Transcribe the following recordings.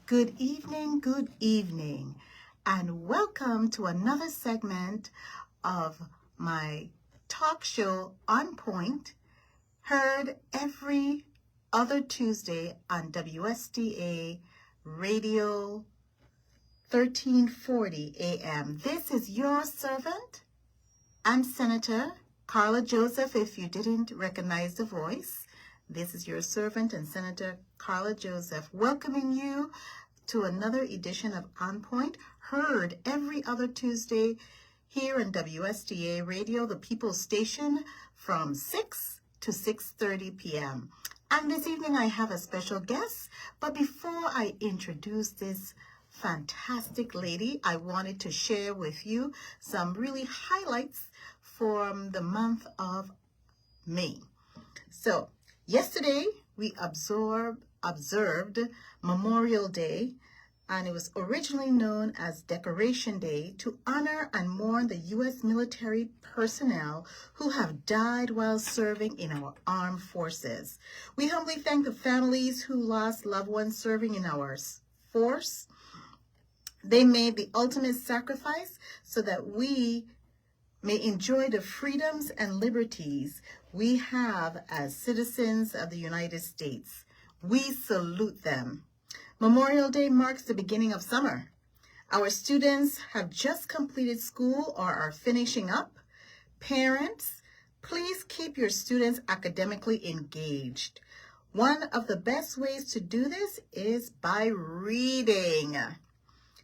Good evening, and welcome to another segment of my talk show On Point, heard every other Tuesday on WSDA Radio 1340 AM. This is your servant and Senator Carla Joseph, if you didn't recognize the voice. This is your servant and Senator Carla Joseph, welcoming you to another edition of On Point, heard every other Tuesday here in WSDA Radio, the People's Station, from 6 to 6:30 p.m. And this evening I have a special guest, but before I introduce this fantastic lady, I wanted to share with you some really highlights from the month of May. So, yesterday we observed Memorial Day, and it was originally known as Decoration Day to honor and mourn the U.S. military personnel who have died while serving in our armed forces. We humbly thank the families who lost loved ones serving in our force. They made the ultimate sacrifice so that we may enjoy the freedoms and liberties we have as citizens of the United States. We salute them. Memorial Day marks the beginning of summer. Our students have just completed school or are finishing up. Parents, please keep your students academically engaged. One of the best ways to do this is by reading.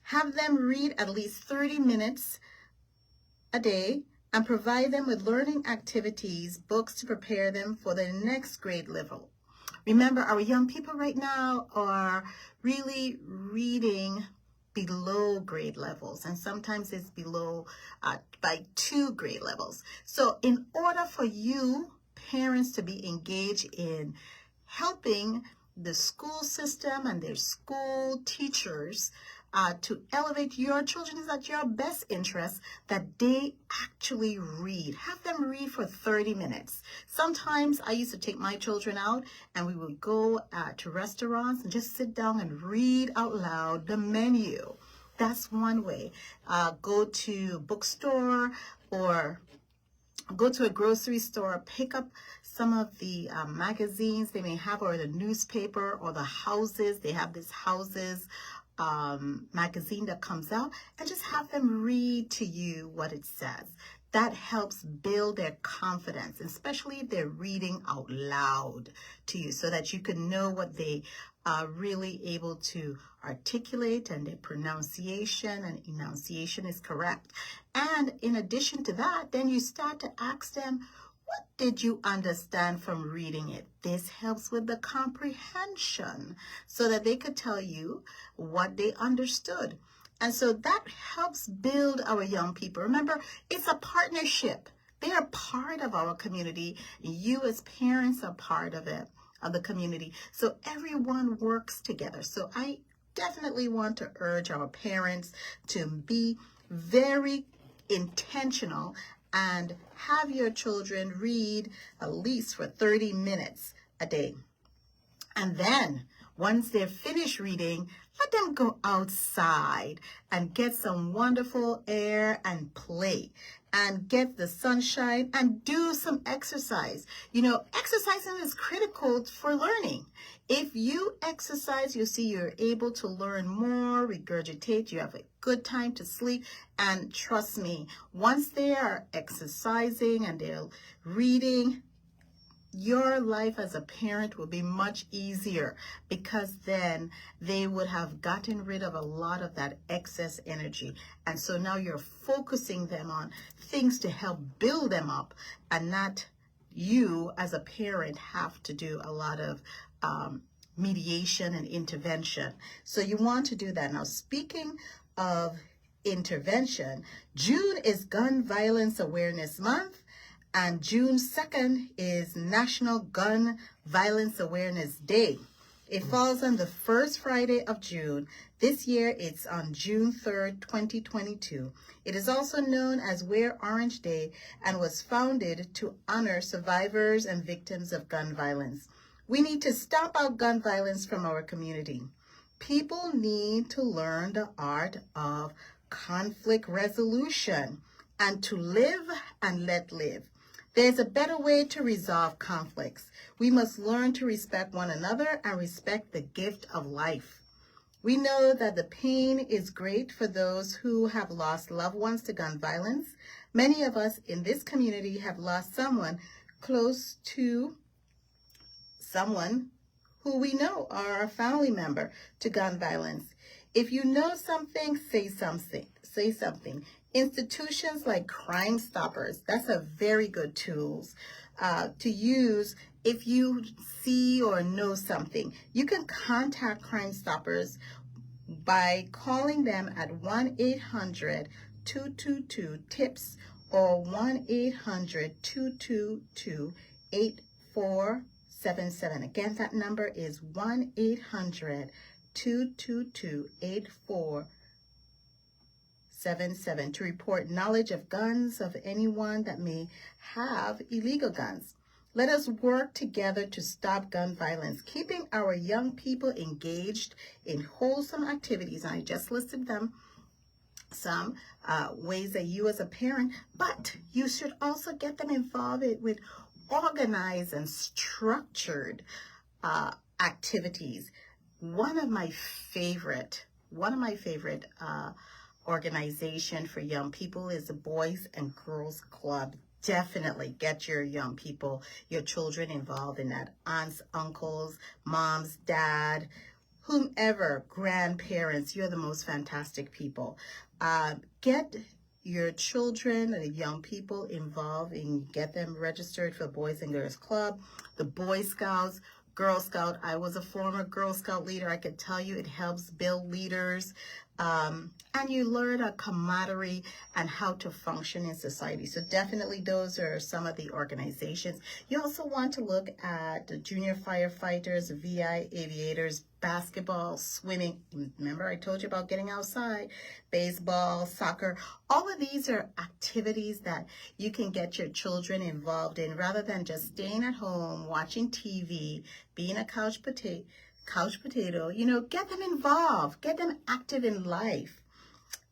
Have them read at least 30 minutes a day and provide them with learning activities, books to prepare them for the next grade level. Remember, our young people right now are really reading below grade levels, and sometimes it's below by 2 grade levels. So in order for you parents to be engaged in helping the school system and their school teachers to elevate your children, is at your best interest that they actually read. Have them read for 30 minutes. Sometimes I used to take my children out and we would go to restaurants and just sit down and read out loud the menu. That's one way. Go to bookstore or go to a grocery store, pick up some of the magazines they may have, or the newspaper, or the houses. They have this houses magazine that comes out, and just have them read to you what it says. That helps build their confidence, especially if they're reading out loud to you, so that you can know what they are really able to articulate, and their pronunciation and enunciation is correct. And in addition to that, then you start to ask them, what did you understand from reading it? This helps with the comprehension so that they could tell you what they understood. And so that helps build our young people. Remember, it's a partnership. They are part of our community. You as parents are part of it, of the community. So everyone works together. So I definitely want to urge our parents to be very intentional and have your children read at least for 30 minutes a day. And then once they're finished reading, let them go outside and get some wonderful air and play and get the sunshine and do some exercise. You know, exercising is critical for learning. If you exercise, you see you're able to learn more, regurgitate, you have a good time to sleep. And trust me, once they are exercising and they're reading, your life as a parent will be much easier, because then they would have gotten rid of a lot of that excess energy. And so now you're focusing them on things to help build them up, and not you as a parent have to do a lot of mediation and intervention. So you want to do that. Now, speaking of intervention, June is Gun Violence Awareness Month. And June 2nd is National Gun Violence Awareness Day. It falls on the first Friday of June. This year, it's on June 3rd, 2022. It is also known as Wear Orange Day and was founded to honor survivors and victims of gun violence. We need to stop out gun violence from our community. People need to learn the art of conflict resolution and to live and let live. There's a better way to resolve conflicts. We must learn to respect one another and respect the gift of life. We know that the pain is great for those who have lost loved ones to gun violence. Many of us in this community have lost someone close to someone who we know are a family member to gun violence. If you know something, say something. Say something. Institutions like Crime Stoppers, that's a very good tool to use if you see or know something. You can contact Crime Stoppers by calling them at 1-800-222-TIPS or 1-800-222-8477. Again, that number is 1-800-222-8477 to report knowledge of guns of anyone that may have illegal guns. Let us work together to stop gun violence, keeping our young people engaged in wholesome activities. And I just listed them, some ways that you as a parent, but you should also get them involved with organized and structured activities. One of my favorite organization for young people is the Boys and Girls Club. Definitely get your young people, your children involved in that. Aunts, uncles, moms, dad, whomever, grandparents, you're the most fantastic people. Get your children and young people involved and get them registered for Boys and Girls Club, the Boy Scouts, Girl Scout. I was a former Girl Scout leader. I can tell you it helps build leaders. And you learn a camaraderie and how to function in society. So definitely those are some of the organizations. You also want to look at the junior firefighters, VI aviators, basketball, swimming. Remember I told you about getting outside, baseball, soccer. All of these are activities that you can get your children involved in rather than just staying at home, watching TV, being a couch potato. Get them involved, get them active in life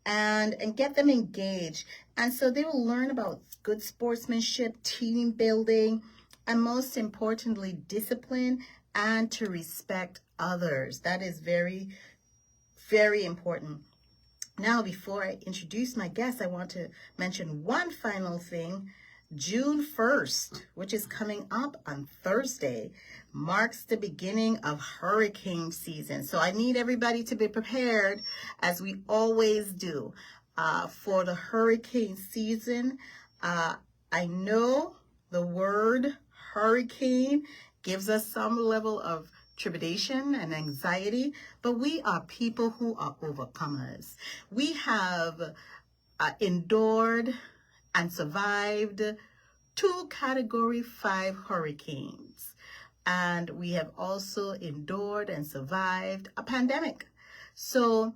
and get them engaged. And so they will learn about good sportsmanship, team building, and most importantly, discipline and to respect others. That is very, very important. Now, before I introduce my guest, I want to mention one final thing. June 1st, which is coming up on Thursday, marks the beginning of hurricane season. So I need everybody to be prepared, as we always do, for the hurricane season. I know the word hurricane gives us some level of trepidation and anxiety, but we are people who are overcomers. We have endured and survived 2 Category 5 hurricanes. And we have also endured and survived a pandemic. So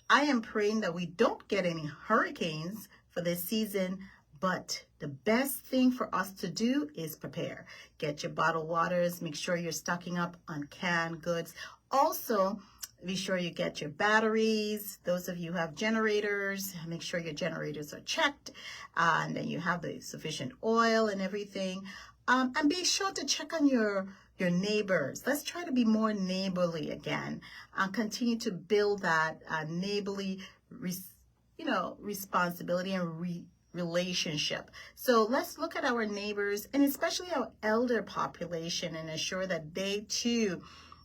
I am praying that we don't get any hurricanes for this season, but the best thing for us to do is prepare. Get your bottled waters, make sure you're stocking up on canned goods. Also, be sure you get your batteries. Those of you who have generators, make sure your generators are checked, and then you have the sufficient oil and everything. And be sure to check on your neighbors. Let's try to be more neighborly again and continue to build that neighborly, responsibility and relationship. So let's look at our neighbors and especially our elder population and ensure that they too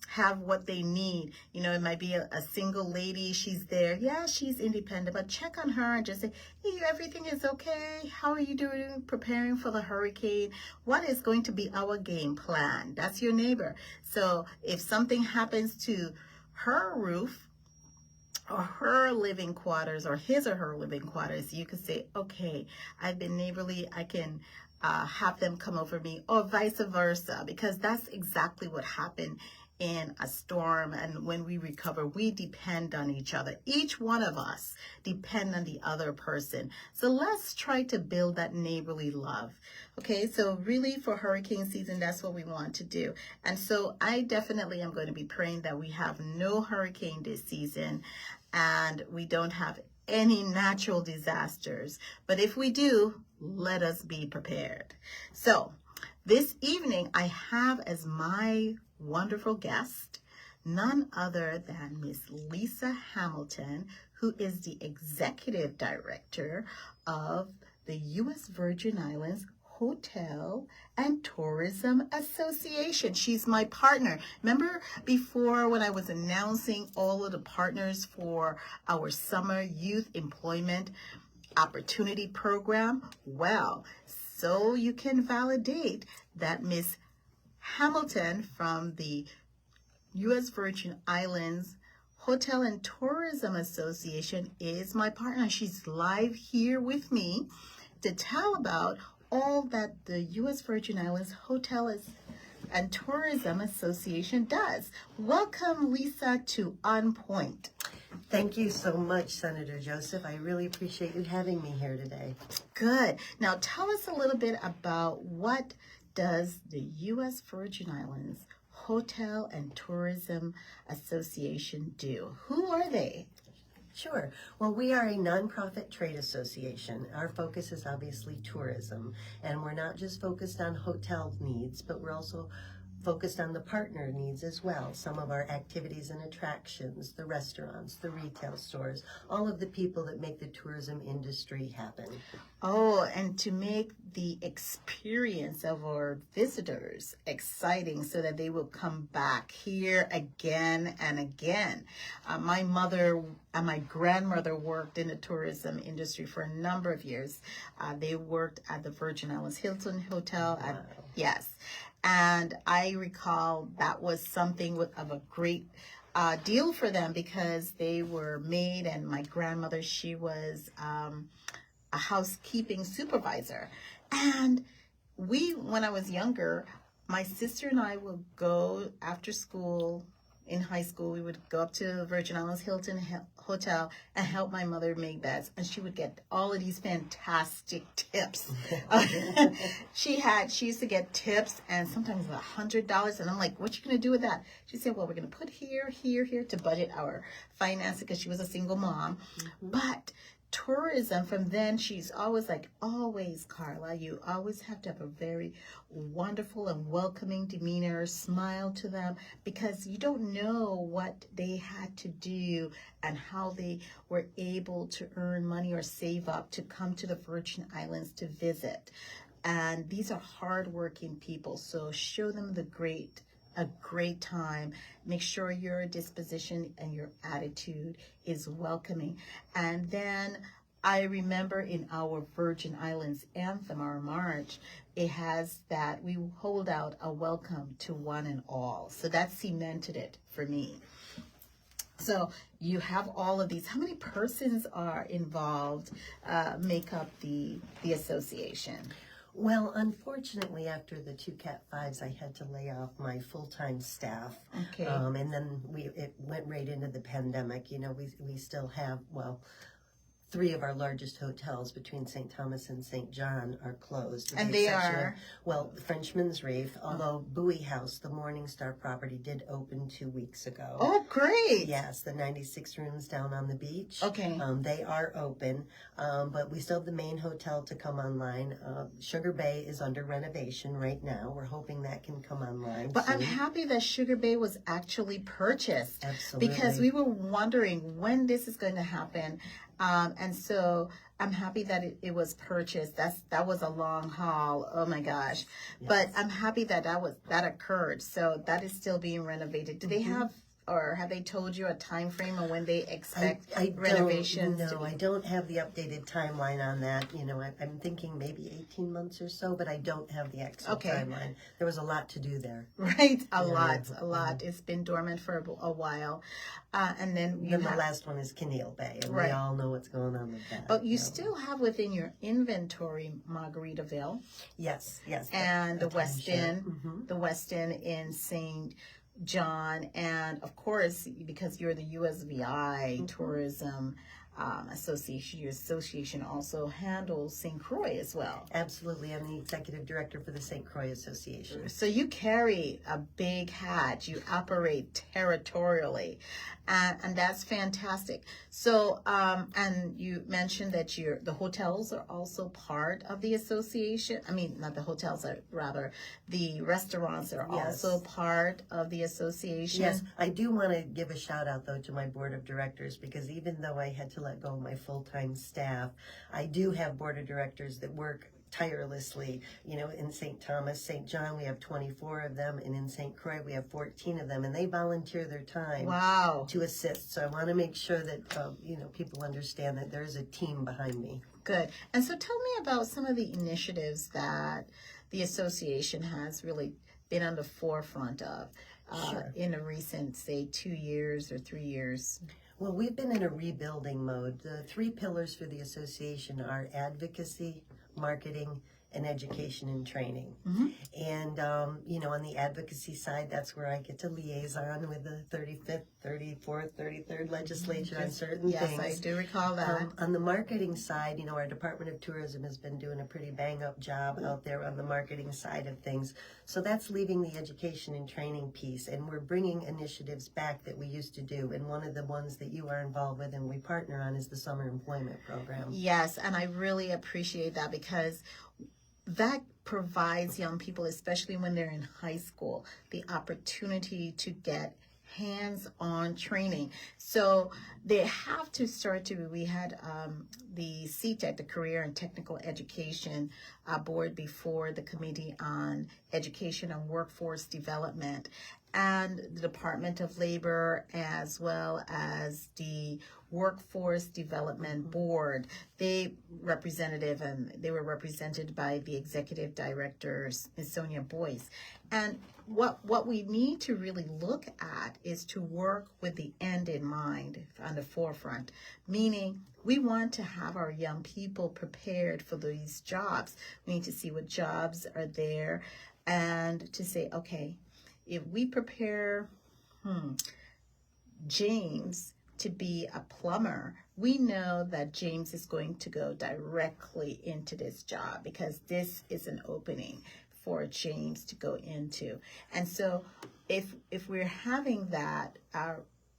have what they need. It might be a single lady. She's there. Yeah, she's independent, but check on her and just say, hey, everything is okay. How are you doing preparing for the hurricane? What is going to be our game plan? That's your neighbor. So if something happens to her roof or her living quarters or his or her living quarters, you could say, okay, I've been neighborly. I can have them come over me, or vice versa, because that's exactly what happened in a storm, and when we recover, we depend on each other. Each one of us depend on the other person. So let's try to build that neighborly love. Okay, so really for hurricane season, that's what we want to do. And so I definitely am going to be praying that we have no hurricane this season and we don't have any natural disasters. But if we do, let us be prepared. So this evening, I have as my wonderful guest none other than Miss Lisa Hamilton, who is the Executive Director of the U.S. Virgin Islands Hotel and Tourism Association. She's my partner. Remember before when I was announcing all of the partners for our Summer Youth Employment Opportunity Program? Well, so you can validate that Miss Hamilton from the U.S. Virgin Islands Hotel and Tourism Association is my partner. She's live here with me to tell about all that the U.S. Virgin Islands Hotel and Tourism Association does. Welcome, Lisa, to On Point. Thank you so much, Senator Joseph. I really appreciate you having me here today. Good. Now tell us a little bit about what does the U.S. Virgin Islands Hotel and Tourism Association do? Who are they? Sure. Well, we are a nonprofit trade association. Our focus is obviously tourism, and we're not just focused on hotel needs, but we're also focused on the partner needs as well. Some of our activities and attractions, the restaurants, the retail stores, all of the people that make the tourism industry happen. Oh, and to make the experience of our visitors exciting so that they will come back here again and again. My mother and my grandmother worked in the tourism industry for a number of years. They worked at the Virgin Islands Hilton Hotel. Wow. Yes. And I recall that was something of a great deal for them because they were maid, and my grandmother, she was a housekeeping supervisor. And when I was younger, my sister and I would go after school. In high school, we would go up to the Virgin Islands Hilton Hotel and help my mother make beds, and she would get all of these fantastic tips. She used to get tips, and sometimes $100, and I'm like, what you gonna do with that? She said, well, we're gonna put here to budget our finances, because she was a single mom. Mm-hmm. But tourism, from then, she's always like, always, Carla, you always have to have a very wonderful and welcoming demeanor, smile to them, because you don't know what they had to do and how they were able to earn money or save up to come to the Virgin Islands to visit. And these are hardworking people, so show them a great time. Make sure your disposition and your attitude is welcoming. And then I remember in our Virgin Islands anthem, our march, it has that we hold out a welcome to one and all. So that cemented it for me. So you have all of these. How many persons are involved, make up the association? Well, unfortunately, after the 2 Cat 5s, I had to lay off my full-time staff. Okay. And then it went right into the pandemic. You know, we still have, 3 of our largest hotels between St. Thomas and St. John are closed. And they are? The Frenchman's Reef, although Bowie House, the Morningstar property, did open 2 weeks ago. Oh, great. Yes, the 96 rooms down on the beach. Okay. They are open, but we still have the main hotel to come online. Sugar Bay is under renovation right now. We're hoping that can come online But soon. I'm happy that Sugar Bay was actually purchased. Absolutely. Because we were wondering when this is going to happen. And so I'm happy that it was purchased. That was a long haul. Oh my gosh. Yes. But I'm happy that that occurred. So that is still being renovated. Do they have, or have they told you a time frame on when they expect renovations? I don't have the updated timeline on that. You know, I'm thinking maybe 18 months or so, but I don't have the actual timeline. There was a lot to do there. Right, a lot. It's been dormant for a while. And then the last one is Keneal Bay, and we all know what's going on with that. But you still have within your inventory Margaritaville. Yes. And the Westin, the Westin in St. John, and of course, because you're the USVI Tourism Association, your association also handles St. Croix as well. Absolutely. I'm the executive director for the St. Croix Association. So you carry a big hat. You operate territorially, and that's fantastic. So, and you mentioned that the hotels are also part of the association. I mean, not the hotels, rather the restaurants are Yes. also part of the association. Yes, I do want to give a shout out though to my board of directors, because even though I had to let go of my full-time staff, I do have board of directors that work tirelessly. You know, in St. Thomas, St. John, we have 24 of them, and in St. Croix, we have 14 of them, and they volunteer their time Wow. to assist. So I want to make sure that, you know, people understand that there is a team behind me. Good. And so tell me about some of the initiatives that the association has really been on the forefront of Sure. in a recent, say, 2 years or 3 years. Well, we've been in a rebuilding mode. The 3 pillars for the association are advocacy, marketing, and education and training. Mm-hmm. And, you know, on the advocacy side, that's where I get to liaison with the 35th, 34th, 33rd legislature on certain things. Yes, I do recall that. On the marketing side, you know, our Department of Tourism has been doing a pretty bang-up job out there on the marketing side of things. So that's leaving the education and training piece, and we're bringing initiatives back that we used to do. And one of the ones that you are involved with and we partner on is the Summer Employment Program. Yes, and I really appreciate that, because that provides young people, especially when they're in high school, the opportunity to get hands-on training. So they have to start to, we had the CTEC, the Career and Technical Education Board before the Committee on Education and Workforce Development, and the Department of Labor, as well as the Workforce Development Board. They were represented by the executive director, Ms. Sonia Boyce. And what we need to really look at is to work with the end in mind on the forefront, meaning we want to have our young people prepared for these jobs. We need to see what jobs are there and to say, okay, if we prepare James to be a plumber, we know that James is going to go directly into this job because this is an opening for James to go into. And so if we're having that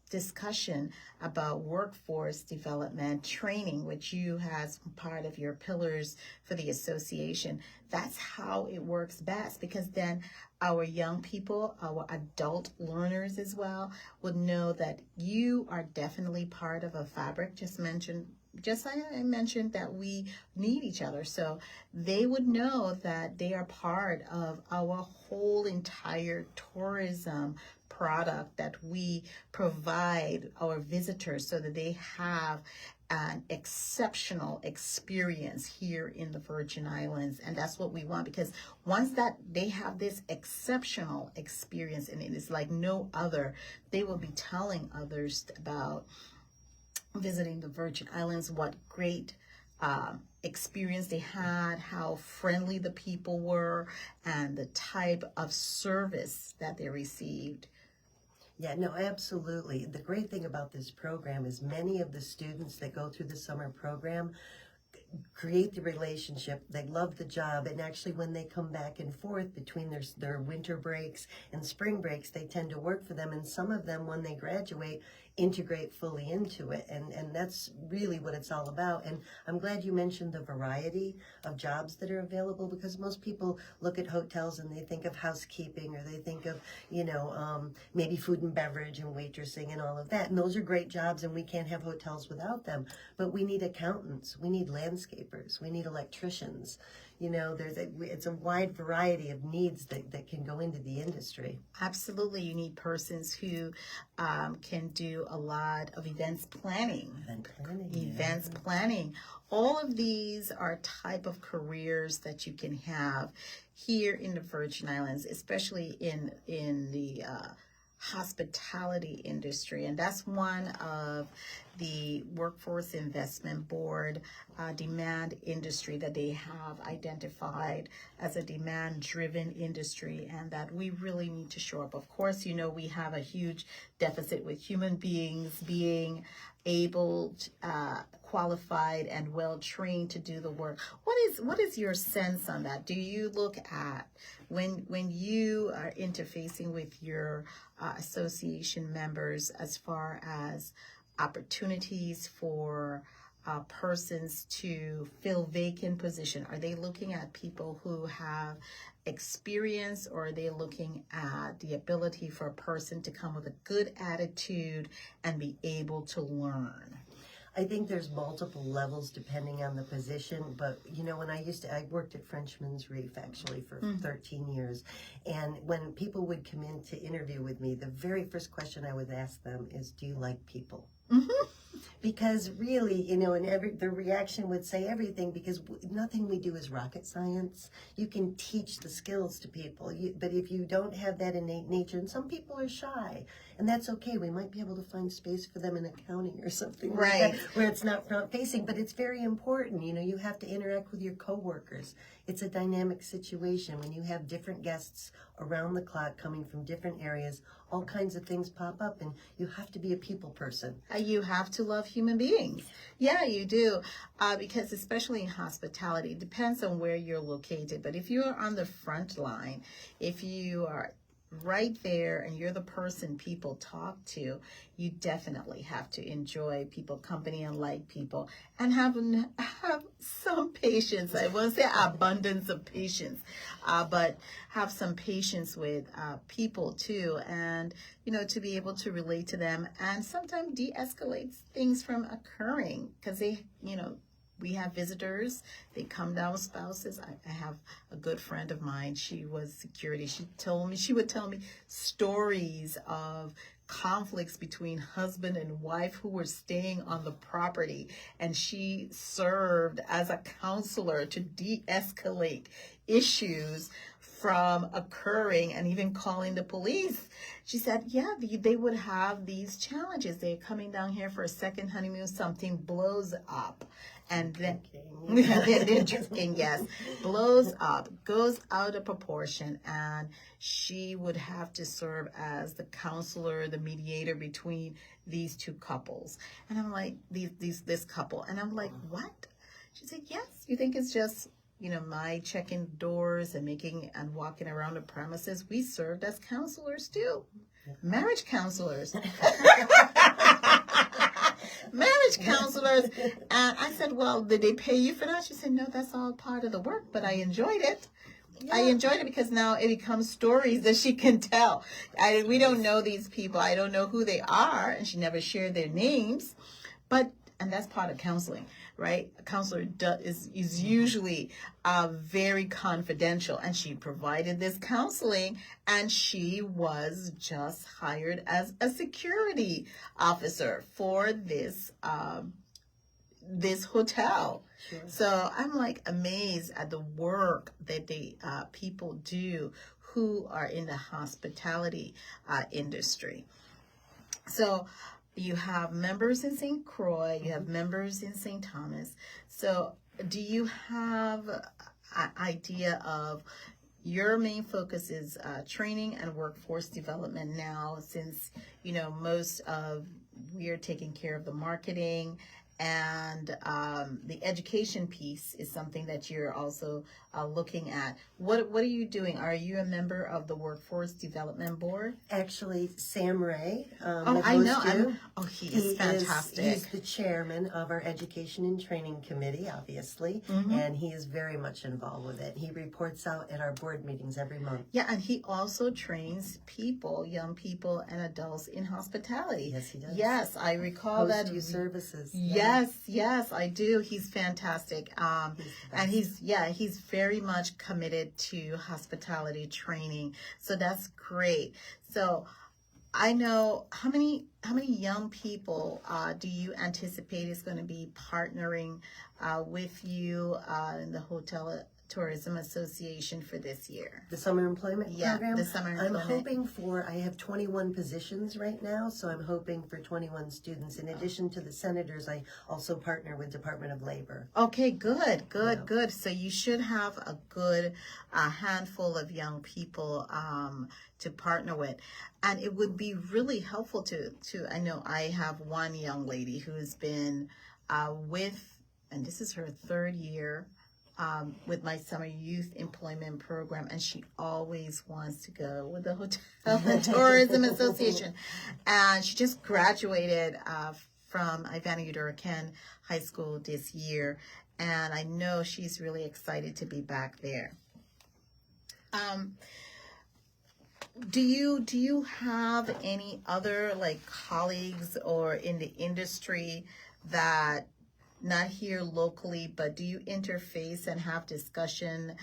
discussion about workforce development training, which you has part of your pillars for the association, that's how it works best, because then our young people, our adult learners as well, would know that you are definitely part of a fabric. Just like I mentioned that we need each other. So they would know that they are part of our whole entire tourism product that we provide our visitors, so that they have an exceptional experience here in the Virgin Islands. And that's what we want, because once that they have this exceptional experience, and it is like no other, they will be telling others about visiting the Virgin Islands, what great experience they had, how friendly the people were, and the type of service that they received. Yeah, no, absolutely. The great thing about this program is many of the students that go through the summer program create the relationship. They love the job, and actually when they come back and forth between their winter breaks and spring breaks, they tend to work for them, and some of them, when they graduate, integrate fully into it, and that's really what it's all about. And I'm glad you mentioned the variety of jobs that are available, because most people look at hotels and they think of housekeeping, or they think of, you know, maybe food and beverage and waitressing and all of that, and those are great jobs, and we can't have hotels without them. But we need accountants, we need landscapers, we need electricians. You know, it's a wide variety of needs that can go into the industry. Absolutely. You need persons who can do a lot of events planning. Events planning. All of these are type of careers that you can have here in the Virgin Islands, especially in the hospitality industry. And that's one of the Workforce Investment Board demand industry that they have identified as a demand-driven industry, and that we really need to shore up. Of course, you know, we have a huge deficit with human beings being able, qualified and well trained to do the work. What is your sense on that? Do you look at when you are interfacing with your association members as far as opportunities for persons to fill vacant position? Are they looking at people who have experience, or are they looking at the ability for a person to come with a good attitude and be able to learn? I think there's multiple levels depending on the position, but you know, when I worked at Frenchman's Reef actually for 13 years, and when people would come in to interview with me, the very first question I would ask them is, do you like people? Because really, you know, and the reaction would say everything, because nothing we do is rocket science. You can teach the skills to people, but if you don't have that innate nature, and some people are shy, and that's okay. We might be able to find space for them in accounting or something like that, where it's not front facing, but it's very important. You know, you have to interact with your coworkers. It's a dynamic situation when you have different guests around the clock coming from different areas. All kinds of things pop up, and you have to be a people person. You have to love human beings. Yeah, you do. Because especially in hospitality, it depends on where you're located. But if you're on the front line, if you are right there and you're the person people talk to, you definitely have to enjoy people company and like people, and have some patience. I won't say abundance of patience, but have some patience with people too, and you know, to be able to relate to them and sometimes de-escalate things from occurring, because they, you know, we have visitors, they come down with spouses. I have a good friend of mine, she was security. She would tell me stories of conflicts between husband and wife who were staying on the property, and she served as a counselor to de-escalate issues from occurring and even calling the police. She said, yeah, they would have these challenges. They're coming down here for a second honeymoon, something blows up. And then they're drinking, yes, blows up, goes out of proportion, and she would have to serve as the counselor, the mediator between these two couples. And I'm like, this couple, and I'm like, what? She said, yes. You think it's just, you know, my checking doors and walking around the premises? We served as counselors too, marriage counselors. Marriage counselors. And I said, well, did they pay you for that? She said, no, that's all part of the work, but I enjoyed it. Yeah. I enjoyed it because now it becomes stories that she can tell. We don't know these people. I don't know who they are, and she never shared their names. And that's part of counseling, right? A counselor is usually very confidential, and she provided this counseling, and she was just hired as a security officer for this this hotel. Sure. So I'm like amazed at the work that the people do who are in the hospitality industry. So you have members in St. Croix, you have members in St. Thomas. So do you have an idea of your main focus is training and workforce development now, since, you know, we are taking care of the marketing, and the education piece is something that you're also looking at. What are you doing? Are you a member of the Workforce Development Board? Actually, Sam Ray. I know. He is fantastic. He's the chairman of our Education and Training Committee, obviously, and he is very much involved with it. He reports out at our board meetings every month. Yeah, and he also trains people, young people and adults, in hospitality. Yes, he does. Yes, I recall that. Post-use services. Yes, I do. He's fantastic. And he's very much committed to hospitality training. So that's great. So I know, how many young people do you anticipate is going to be partnering with you in the hotel Tourism Association for this year? The summer employment program? The summer I'm employment. hoping for, I have 21 positions right now, so I'm hoping for 21 students. In addition to the senators, I also partner with Department of Labor. Okay, good. So you should have a good handful of young people to partner with. And it would be really helpful to I know I have one young lady who's been and this is her third year, with my summer youth employment program, and she always wants to go with the Hotel and Tourism Association. And she just graduated from Ivana Eudora Ken High School this year, and I know she's really excited to be back there. Do you have any other like colleagues or in the industry that, not here locally, but do you interface and have discussion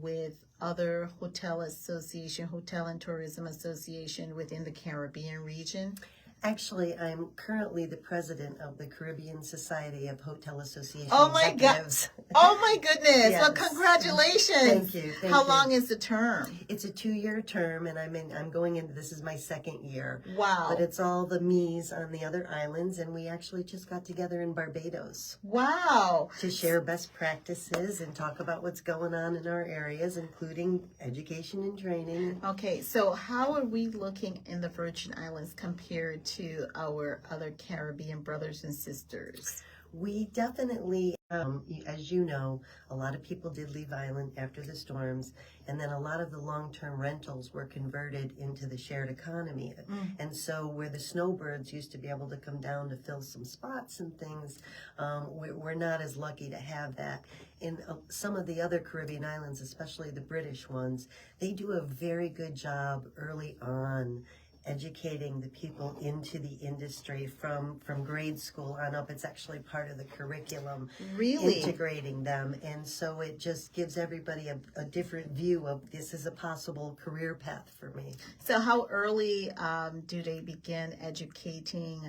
with other hotel and tourism association within the Caribbean region? Actually, I'm currently the president of the Caribbean Society of Hotel Association Oh my Executives. Oh my goodness! Yes. Well, congratulations. Thank you. How long is the term? It's a 2-year term, and I'm going into, this is my second year. Wow. But it's all the me's on the other islands, and we actually just got together in Barbados. Wow. To share best practices and talk about what's going on in our areas, including education and training. Okay, so how are we looking in the Virgin Islands compared to our other Caribbean brothers and sisters? We definitely, as you know, a lot of people did leave island after the storms, and then a lot of the long-term rentals were converted into the shared economy. And so where the snowbirds used to be able to come down to fill some spots and things, we're not as lucky to have that. In some of the other Caribbean islands, especially the British ones, they do a very good job early on educating the people into the industry from grade school on up. It's actually part of the curriculum. Really? Integrating them. And so it just gives everybody a different view of this is a possible career path for me. So how early do they begin educating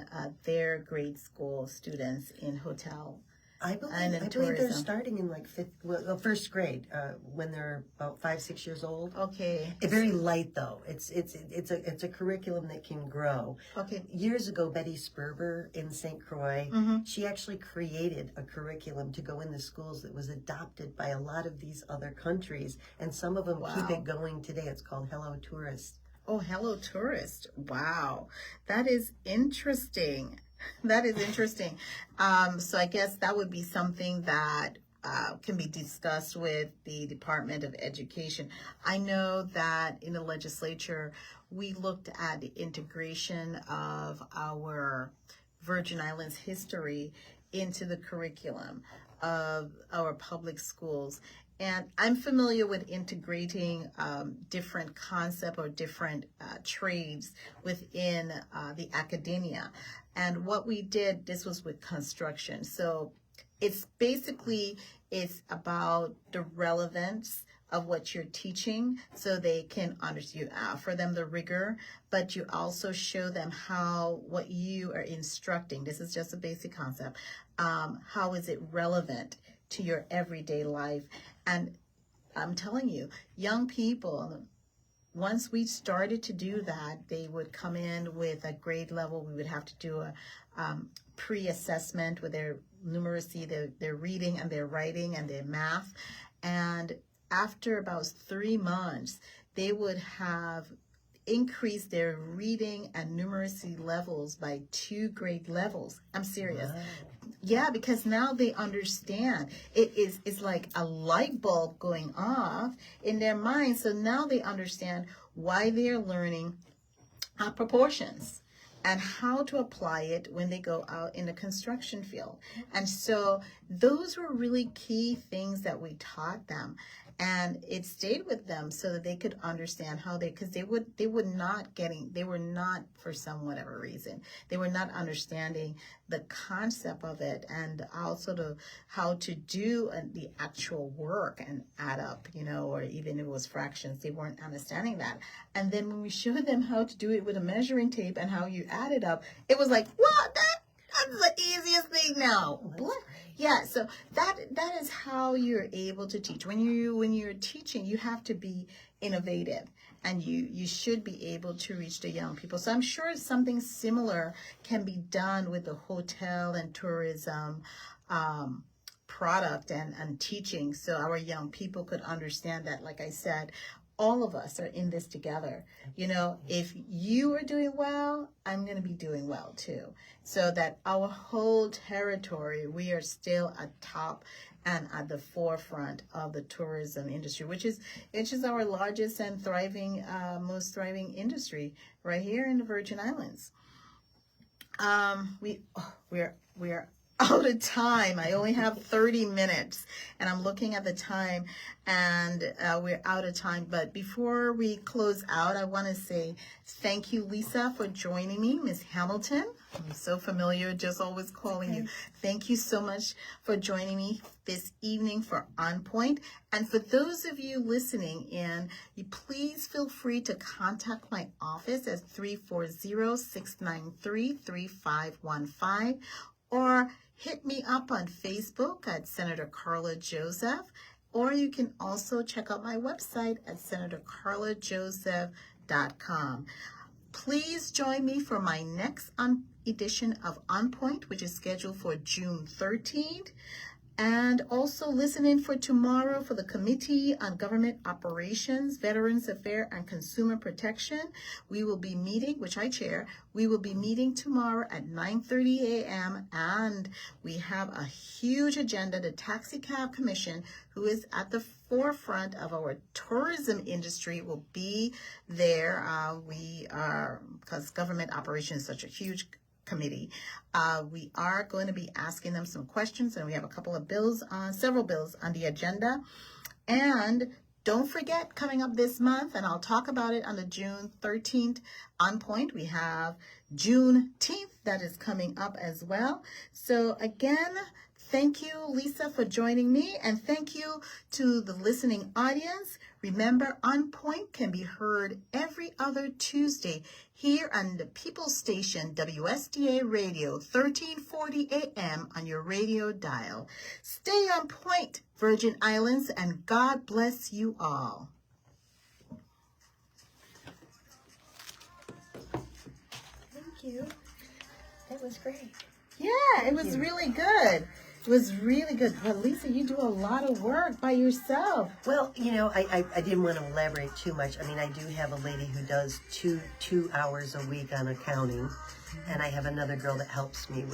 their grade school students in hotel? I believe they're starting in like first grade when they're about 5-6 years old. Okay. It's very light though. It's a curriculum that can grow. Okay. Years ago, Betty Sperber in St. Croix, she actually created a curriculum to go in the schools that was adopted by a lot of these other countries, and some of them keep it going today. It's called Hello Tourist. Oh, Hello Tourist. Wow. That is interesting. That is interesting. So I guess that would be something that can be discussed with the Department of Education. I know that in the legislature, we looked at the integration of our Virgin Islands history into the curriculum of our public schools. And I'm familiar with integrating different concepts or different trades within the academia. And what we did, this was with construction. So it's about the relevance of what you're teaching so they can understand. You offer them the rigor, but you also show them what you are instructing. This is just a basic concept. How is it relevant to your everyday life? And I'm telling you, young people, once we started to do that, they would come in with a grade level. We would have to do a pre-assessment with their numeracy, their reading and their writing and their math. And after about 3 months, they would have increased their reading and numeracy levels by 2 grade levels. I'm serious. Wow. Yeah, because now they understand. It's like a light bulb going off in their mind. So now they understand why they're learning proportions and how to apply it when they go out in the construction field. And so those were really key things that we taught them. And it stayed with them so that they could understand because they were not, for some whatever reason, they were not understanding the concept of it, and also how to do the actual work and add up, or even if it was fractions, they weren't understanding that. And then when we showed them how to do it with a measuring tape and how you add it up, it was like, what? That's the easiest thing now. Yeah, so that is how you're able to teach. When you're teaching, you have to be innovative, and you should be able to reach the young people. So I'm sure something similar can be done with the hotel and tourism product and teaching, so our young people could understand that, like I said, all of us are in this together. You know, if you are doing well, I'm going to be doing well too. So that our whole territory, we are still at top and at the forefront of the tourism industry, which is our largest and thriving, most thriving industry right here in the Virgin Islands. We're out of time. I only have 30 minutes, and I'm looking at the time, and we're out of time. But before we close out, I want to say thank you, Lisa, for joining me. Miss Hamilton, I'm so familiar, just always calling you. Thank you so much for joining me this evening for On Point. And for those of you listening in, you please feel free to contact my office at 340-693-3515, or hit me up on Facebook at Senator Carla Joseph, or you can also check out my website at senatorcarlajoseph.com. Please join me for my next edition of On Point, which is scheduled for June 13th. And also listen in for tomorrow for the Committee on Government Operations, Veterans Affairs, and Consumer Protection. We will be meeting, which I chair, we will be meeting tomorrow at 9:30 a.m. And we have a huge agenda. The Taxi Cab Commission, who is at the forefront of our tourism industry, will be there. Because government operations is such a huge committee, we are going to be asking them some questions, and we have a couple of bills, several bills on the agenda. And don't forget, coming up this month, and I'll talk about it on the June 13th On Point, we have Juneteenth that is coming up as well. So again, thank you, Lisa, for joining me, and thank you to the listening audience. Remember, On Point can be heard every other Tuesday here on the People's Station, WSDA Radio, 1340 AM on your radio dial. Stay on point, Virgin Islands, and God bless you all. Thank you. That was great. Yeah, it was really good. It was really good. Well, Lisa, you do a lot of work by yourself. Well, you know, I didn't want to elaborate too much. I mean, I do have a lady who does two hours a week on accounting, and I have another girl that helps me with